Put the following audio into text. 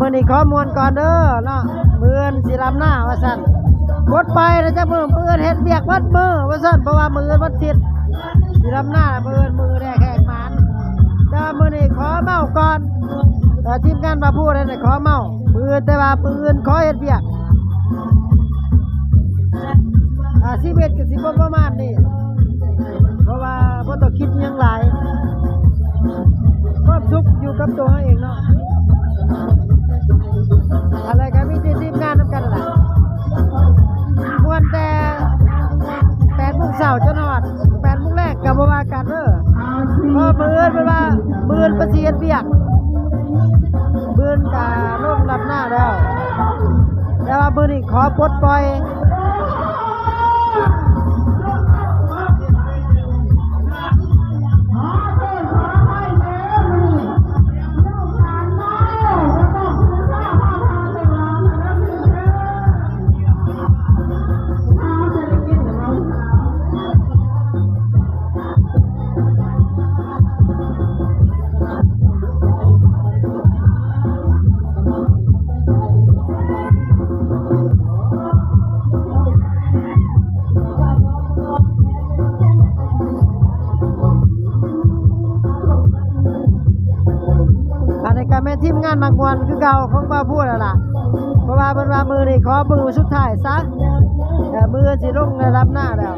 มื้อนี้ขอมวนก่อนเด้อเนาะมื้ออื่นสิรำหน้าว่าซั่นกดไปแล้วจะมื้ออื่นเฮ็ดเวียกวัดมื้อว่าซั่นเพราะว่ามื้ออื่นวันอาทิตย์สิรำหน้ามื้ออื่นมื้อแรกแขกหมานแต่ว่ามื้อนี้ขอเมาก่อนทีมงานมาพูดให้ได้ขอเมามื้ออื่นแต่ว่ามื้ออื่นขอเฮ็ดเวียกชีวิตก็สิบ่ประมาณนี้เพราะว่าบ่ต้องคิดหยังหลายความสุขอยู่กับตัวเองเนาะอะไรก็มีทีมงานนำกันล่ะม่วนแต่8 โมงเช้าจนฮอด8 โมงแรกก็บ่ว่ากันเด้อเพราะมื้ออื่นเพิ่นว่ามื้ออื่นเพิ่นสิเฮ็ดเวียกมื้ออื่นก็ลงรับหน้าแล้วแต่ว่ามื้อนี้ขอปลดปล่อยแม่ทีมงานมากวนคือเก่าของบ่าวพูดแล้วล่ะเพราะว่าเพิ่นว่ามื้อนี้ขอมื้อสุดท้ายซะมื้อสิลงรับหน้าแล้ว